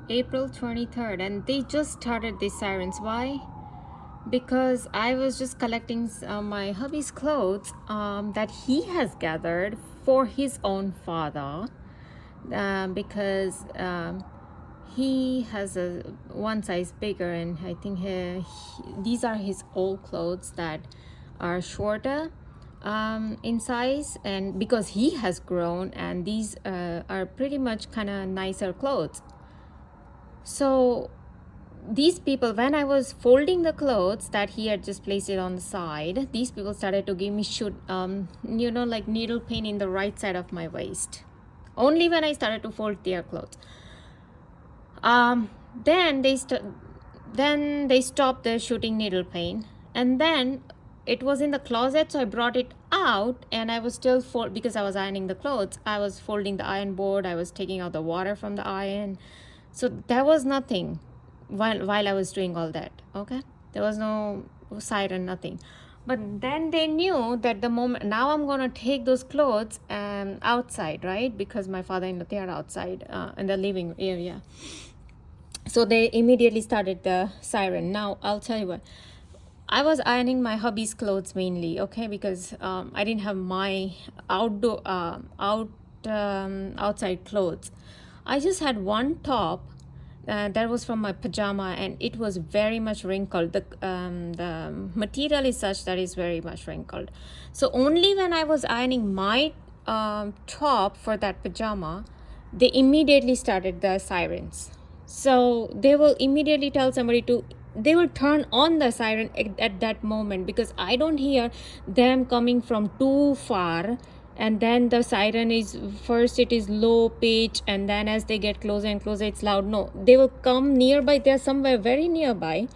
April 23rd, and they just started these sirens. Why? Because I was just collecting my hubby's clothes that he has gathered for his own father, because he has a one size bigger, and I think these are his old clothes that are shorter in size, and because he has grown, and these are pretty much kind of nicer clothes. So these people, when I was folding the clothes that he had just placed it on the side, these people started to give me like needle pain in the right side of my waist, only when I started to fold their clothes. Then they stopped the shooting needle pain, and then it was in the closet, so I brought it out, and I was still because I was ironing the clothes, I was folding the iron board, I was taking out the water from the iron, so there was nothing while I was doing all that. Okay, there was no siren, nothing. But then they knew that the moment now I'm gonna take those clothes outside, right? Because my father-in-law, they are outside in the living area. So they immediately started the siren. Now I'll tell you what, I was ironing my hubby's clothes mainly, okay, because I didn't have my outside clothes. I just had one top that was from my pajama, and it was very much wrinkled. The material is such that it's very much wrinkled. So only when I was ironing my top for that pajama, they immediately started the sirens. So they will immediately tell somebody to, they will turn on the siren at that moment, because I don't hear them coming from too far, and then the siren is first it is low pitch, and then as they get closer and closer it's loud. No, they will come nearby, they're somewhere very nearby,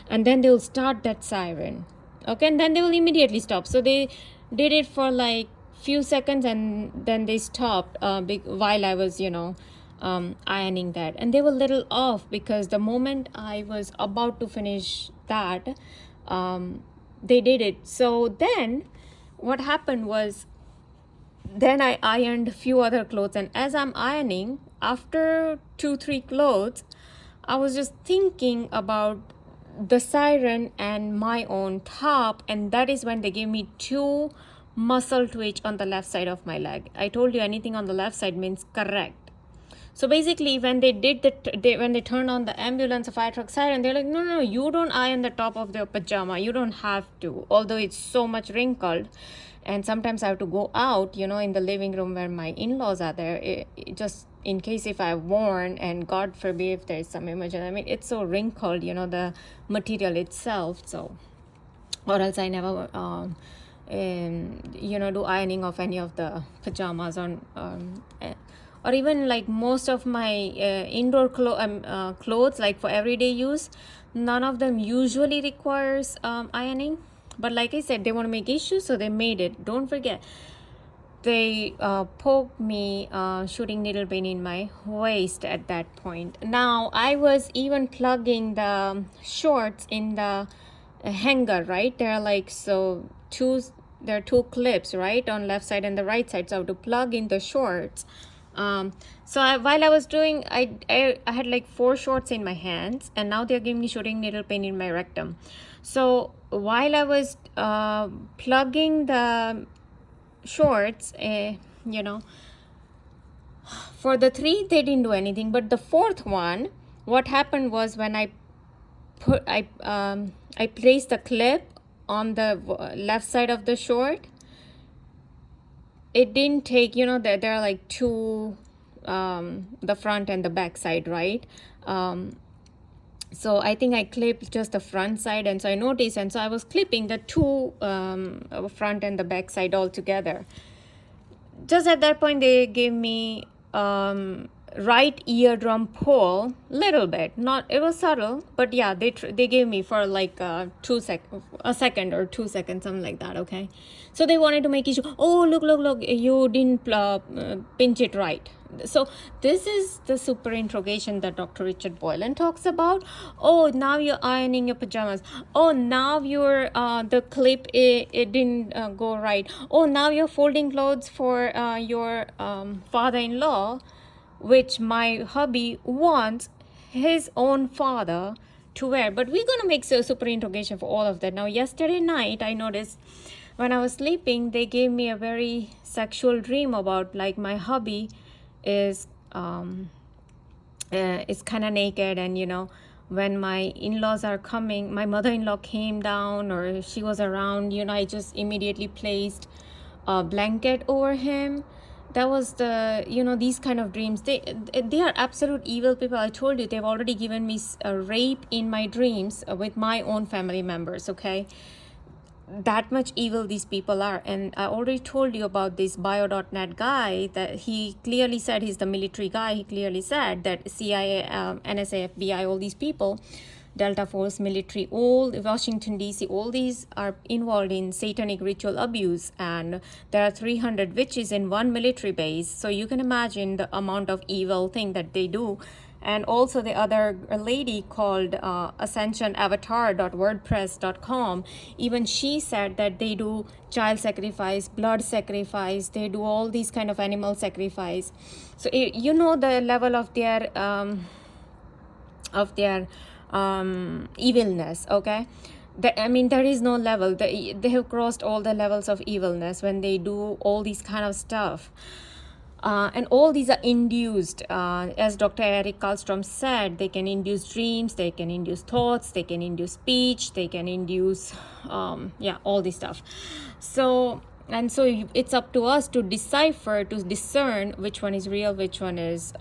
and then they will start that siren, okay, and then they will immediately stop. So they did it for like few seconds, and then they stopped while I was ironing that, and they were little off, because the moment I was about to finish that, they did it. So then what happened was, then I ironed a few other clothes, and as I'm ironing, after 2-3 clothes, I was just thinking about the siren and my own top, and that is when they gave me 2 muscle twitch on the left side of my leg. I told you anything on the left side means correct. So basically, when they did when they turned on the ambulance, a fire truck siren, they're like, no, you don't iron the top of your pajama. You don't have to, although it's so much wrinkled. And sometimes I have to go out, in the living room where my in-laws are there, just in case if I've worn, and God forbid if there's some emergency. I mean, it's so wrinkled, the material itself. So, or else I never, do ironing of any of the pajamas or even like most of my indoor clothes, like for everyday use, none of them usually requires ironing. But like I said, they want to make issues, so they made it. Don't forget, they poked me shooting needle pain in my waist at that point. Now I was even plugging the shorts in the hanger, right? There are like there are 2 clips, right, on left side and the right side. So I have to plug in the shorts. While I was doing, I had like 4 shorts in my hands, and now they're giving me shooting needle pain in my rectum. So while I was plugging the shorts, for the 3 they didn't do anything, but the 4th one, what happened was, when I placed the clip on the left side of the short, it didn't take, there are like 2, the front and the back side, right? So I think I clipped just the front side, and so I noticed, and so I was clipping the 2 front and the back side all together. Just at that point, they gave me right eardrum pull, little bit. Not, it was subtle, but yeah, they gave me for like a second or 2 seconds, something like that. Okay, so they wanted to make issue. Oh, look, you didn't pinch it right. So this is the superinterrogation that Dr. Richard Boylan talks about. Oh, now you're ironing your pajamas. Oh, now you're the clip, it didn't go right. Oh, now you're folding clothes for your father-in-law, which my hubby wants his own father to wear. But we're going to make a super interrogation for all of that. Now, yesterday night, I noticed when I was sleeping, they gave me a very sexual dream about like my hubby is kind of naked, and when my in-laws are coming, my mother-in-law came down or she was around, I just immediately placed a blanket over him. That was the these kind of dreams. They are absolute evil people. I told you, they've already given me a rape in my dreams with my own family members. Okay, that much evil these people are. And I already told you about this bio.net guy, that he clearly said he's the military guy. He clearly said that CIA, NSA, FBI, all these people, Delta Force, military, all Washington DC, all these are involved in satanic ritual abuse, and there are 300 witches in one military base. So you can imagine the amount of evil thing that they do. And also the other lady called ascensionavatar.wordpress.com, even she said that they do child sacrifice, blood sacrifice, they do all these kind of animal sacrifice. So the level of their evilness. Okay, there is no level. They have crossed all the levels of evilness when they do all these kind of stuff. And all these are induced, as Dr. Eric Karlstrom said. They can induce dreams, they can induce thoughts, they can induce speech, they can induce all this stuff. So it's up to us to decipher, to discern which one is real, which one is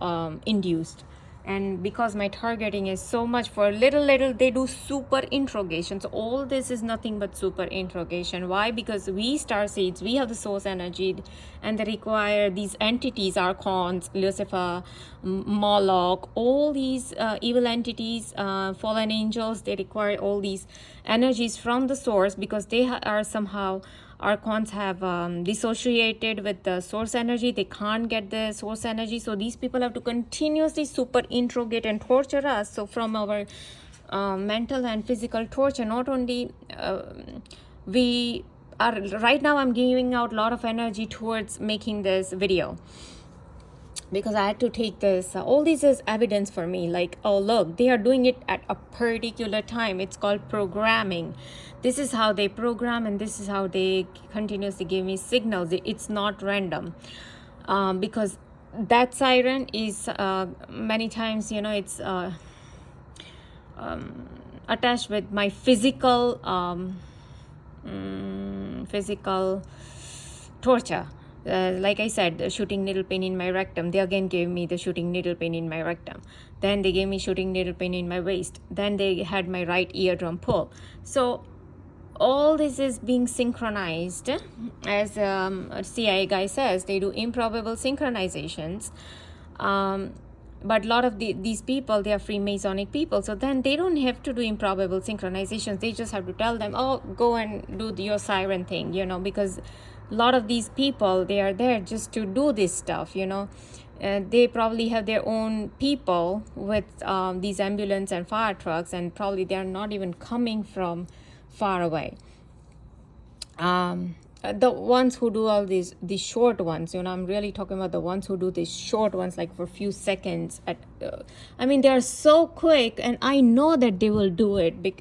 induced. And because my targeting is so much for little, they do super interrogation. So all this is nothing but super interrogation. Why? Because we starseeds, we have the source energy, and they require these entities, archons, Lucifer, Moloch, all these evil entities, fallen angels. They require all these energies from the source, because they are somehow, archons have dissociated with the source energy. They can't get the source energy. So these people have to continuously super interrogate and torture us. So from our mental and physical torture, not only we are, right now I'm giving out a lot of energy towards making this video, because I had to take this, all this is evidence for me, like, oh look, they are doing it at a particular time. It's called programming. This is how they program, and this is how they continuously give me signals. It's not random, because that siren is many times, it's attached with my physical torture. Like I said, the shooting needle pain in my rectum. They again gave me the shooting needle pain in my rectum. Then they gave me shooting needle pain in my waist. Then they had my right eardrum pull. So all this is being synchronized. As a CIA guy says, they do improbable synchronizations. But a lot of these people, they are Freemasonic people. So then they don't have to do improbable synchronizations. They just have to tell them, oh, go and do your siren thing, because a lot of these people, they are there just to do this stuff, they probably have their own people with these ambulance and fire trucks, and probably they are not even coming from far away. The ones who do all these short ones, I'm really talking about the ones who do these short ones, like for a few seconds. They are so quick, and I know that they will do it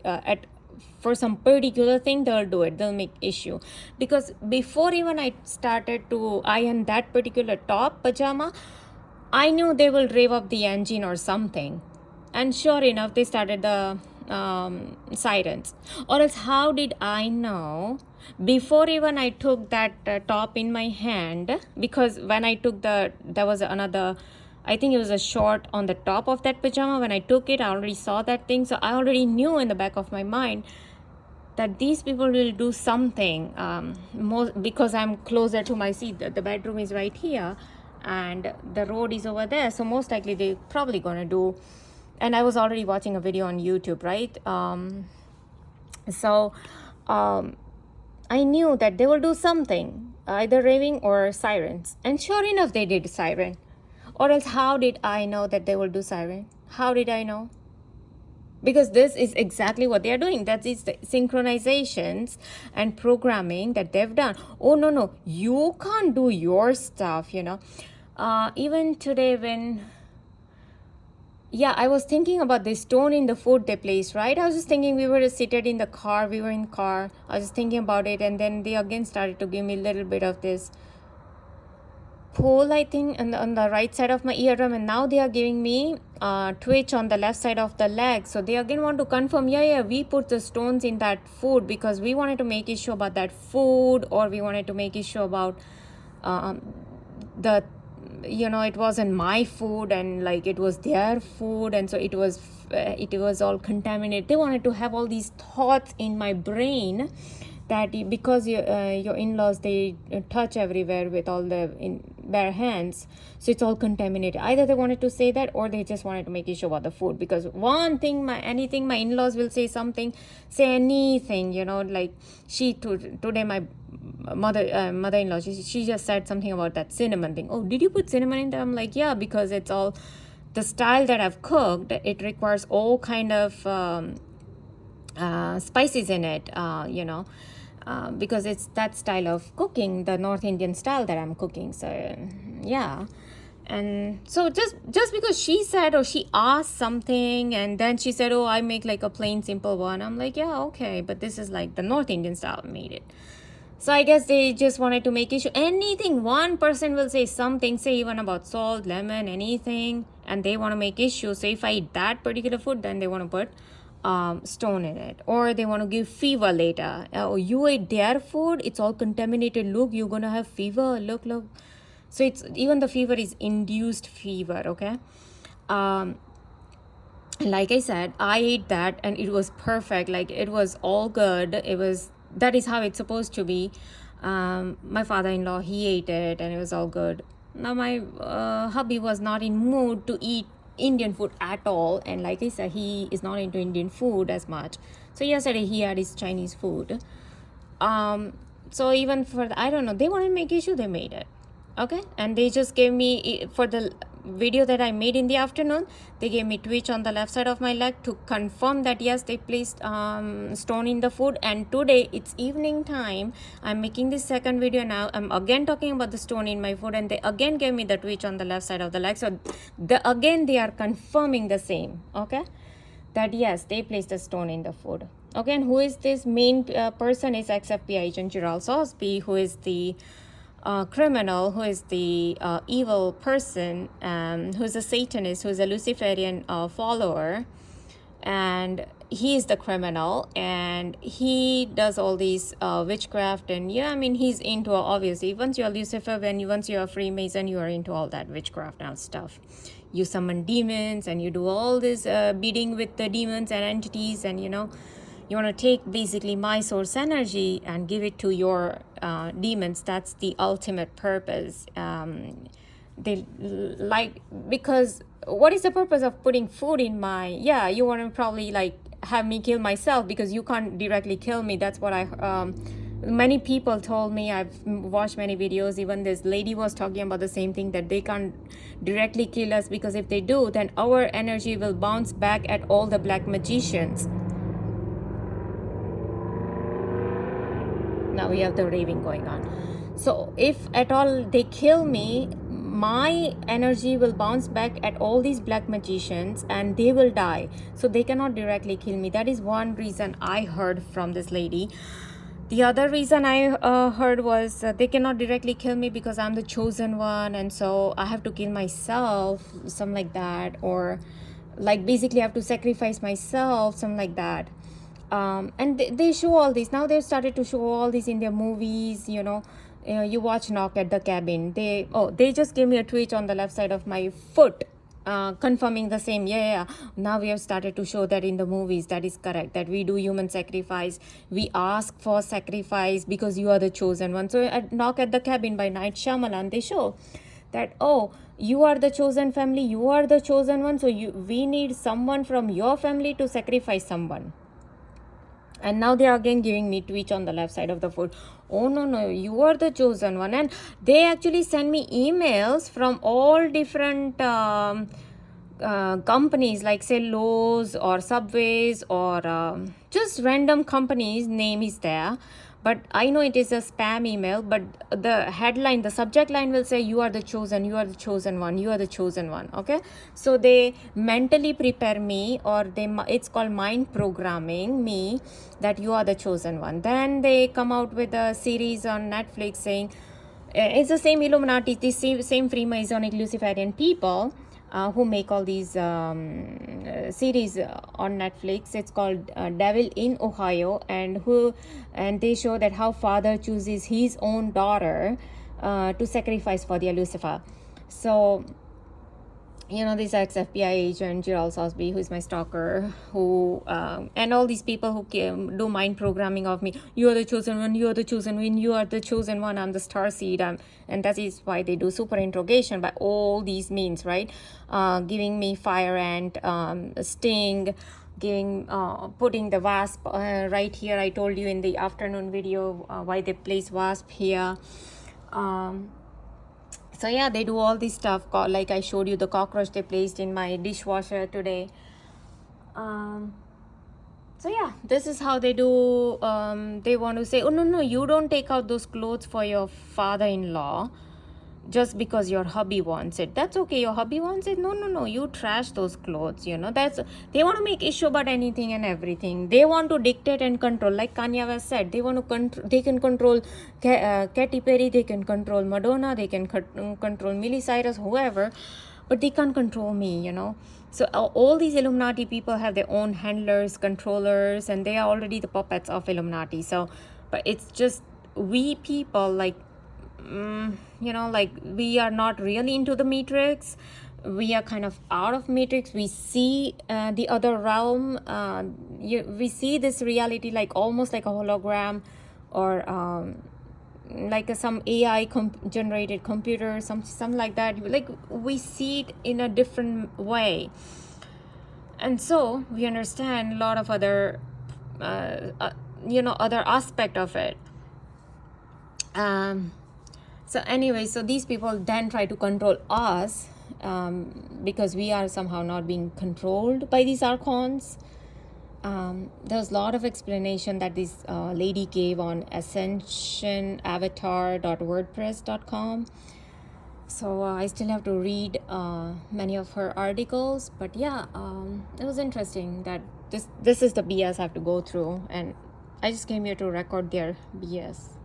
for some particular thing. They'll do it. They'll make issue, because before even I started to iron that particular top pajama, I knew they will rev up the engine or something. And sure enough, they started the sirens. Or else, how did I know before even I took that top in my hand? Because when I took there was another, I think it was a short on the top of that pajama. When I took it, I already saw that thing. So I already knew in the back of my mind that these people will do something, because I'm closer to my seat. The bedroom is right here, and the road is over there. So most likely they're probably going to do. And I was already watching a video on YouTube, right? I knew that they will do something, either raving or sirens. And sure enough, they did siren. Or else, how did I know that they will do siren? How did I know? Because this is exactly what they are doing. That is the synchronizations and programming that they've done. Oh, no, you can't do your stuff, Even today when, Yeah, I was thinking about the stone in the food they placed, right? I was just thinking, we were seated in the car, we were in car. I was just thinking about it, and then they again started to give me a little bit of this pull, I think, on the right side of my eardrum, and now they are giving me twitch on the left side of the leg. So they again want to confirm, yeah, we put the stones in that food because we wanted to make issue about that food, or we wanted to make issue about the, it wasn't my food, and like it was their food, and so it was all contaminated. They wanted to have all these thoughts in my brain that because your in-laws, they touch everywhere with all the bare hands, so it's all contaminated. Either they wanted to say that, or they just wanted to make issue about the food. Because one thing, my in-laws will say anything, like today my mother-in-law, she just said something about that cinnamon thing. Oh, did you put cinnamon in there? I'm like, yeah, because it's all the style that I've cooked, it requires all kind of spices in it, because it's that style of cooking, the North Indian style that I'm cooking. So yeah. And so just because she said, or she asked something, and then she said, oh, I make like a plain simple one, I'm like, yeah, okay, but this is like the North Indian style made it. So I guess they just wanted to make issue. Anything, one person will say something, say even about salt, lemon, anything, and they want to make issue. So if I eat that particular food, then they want to put stone in it, or they want to give fever later. Oh, you ate their food, it's all contaminated, look, you're gonna have fever, look. So it's even the fever is induced fever. Okay. Like I said, I ate that and it was perfect, like it was all good. That is how it's supposed to be. My father-in-law, he ate it and it was all good. Now my hubby was not in mood to eat Indian food at all, and like I said, he is not into Indian food as much. So yesterday he had his Chinese food. So even for I don't know, they want to make issue, they made it. Okay. And they just gave me, for the video that I made in the afternoon, they gave me twitch on the left side of my leg to confirm that yes, they placed stone in the food. And today it's evening time, I'm making this second video now, I'm again talking about the stone in my food, and they again gave me the twitch on the left side of the leg. So again they are confirming the same. Okay, that yes, they placed the stone in the food. Okay. And who is this main person? Is XFB agent Gerald Sosby, who is the criminal, who is the evil person, who's a Satanist, who's a Luciferian follower, and he is the criminal, and he does all these witchcraft. And yeah, I mean, he's into, obviously, once you're Lucifer, once you're a Freemason, you are into all that witchcraft and stuff. You summon demons and you do all this bidding with the demons and entities, and you want to take basically my source energy and give it to your demons. That's the ultimate purpose. Because what is the purpose of putting food in my, you want to probably like have me kill myself because you can't directly kill me. That's what many people told me. I've watched many videos. Even this lady was talking about the same thing, that they can't directly kill us, because if they do, then our energy will bounce back at all the black magicians. Now we have the raving going on. So if at all they kill me, my energy will bounce back at all these black magicians and they will die. So they cannot directly kill me. That is one reason I heard from this lady. The other reason I heard was they cannot directly kill me because I'm the chosen one, and so I have to kill myself, something like that, or like basically I have to sacrifice myself, something like that. And they show all this. Now they've started to show all this in their movies. You watch Knock at the Cabin. They just gave me a twitch on the left side of my foot, confirming the same. Now we have started to show that in the movies. That is correct, that we do human sacrifice, we ask for sacrifice because you are the chosen one. So at Knock at the Cabin by Night Shyamalan, they show that, you are the chosen family, you are the chosen one, so we need someone from your family to sacrifice someone. And now they are again giving me twitch on the left side of the foot. Oh no, you are the chosen one. And they actually send me emails from all different companies, like say Lowe's or Subways or just random companies, name is there. but I know it is a spam email, but the headline, the subject line will say, you are the chosen, you are the chosen one, you are the chosen one. Okay, so they mentally prepare me, or it's called mind programming me, that you are the chosen one. Then they come out with a series on Netflix saying, it's the same Illuminati, the same Freemasonic Luciferian people who make all these series on Netflix. It's called Devil in Ohio, and they show that how father chooses his own daughter to sacrifice for the Lucifer. So this ex-FBI agent Gerald Sosby, who is my stalker, who and all these people who do mind programming of me. You are the chosen one, you are the chosen one, you are the chosen one, I'm the starseed. And that is why they do superinterrogation by all these means, right? Giving me fire ant, sting, putting the wasp right here. I told you in the afternoon video why they place wasp here. So yeah, they do all this stuff, like I showed you the cockroach they placed in my dishwasher today. So yeah, this is how they do. They want to say, oh no, you don't take out those clothes for your father-in-law just because your hubby wants it. That's okay, your hubby wants it. No, you trash those clothes. That's, they want to make issue about anything and everything. They want to dictate and control, like Kanye West said. They want to control. They can control Katy Perry, they can control Madonna, they can control Miley Cyrus, whoever, but they can't control me. So all these Illuminati people have their own handlers, controllers, and they are already the puppets of Illuminati. So, but it's just we people, like like we are not really into the matrix. We are kind of out of matrix. We see the other realm. We see this reality like almost like a hologram, or like some AI generated computer, something like that. Like we see it in a different way, and so we understand a lot of other other aspect of it. So anyway, so these people then try to control us because we are somehow not being controlled by these archons. There's a lot of explanation that this lady gave on ascensionavatar.wordpress.com. So I still have to read many of her articles. But yeah, it was interesting that this is the BS I have to go through. And I just came here to record their BS.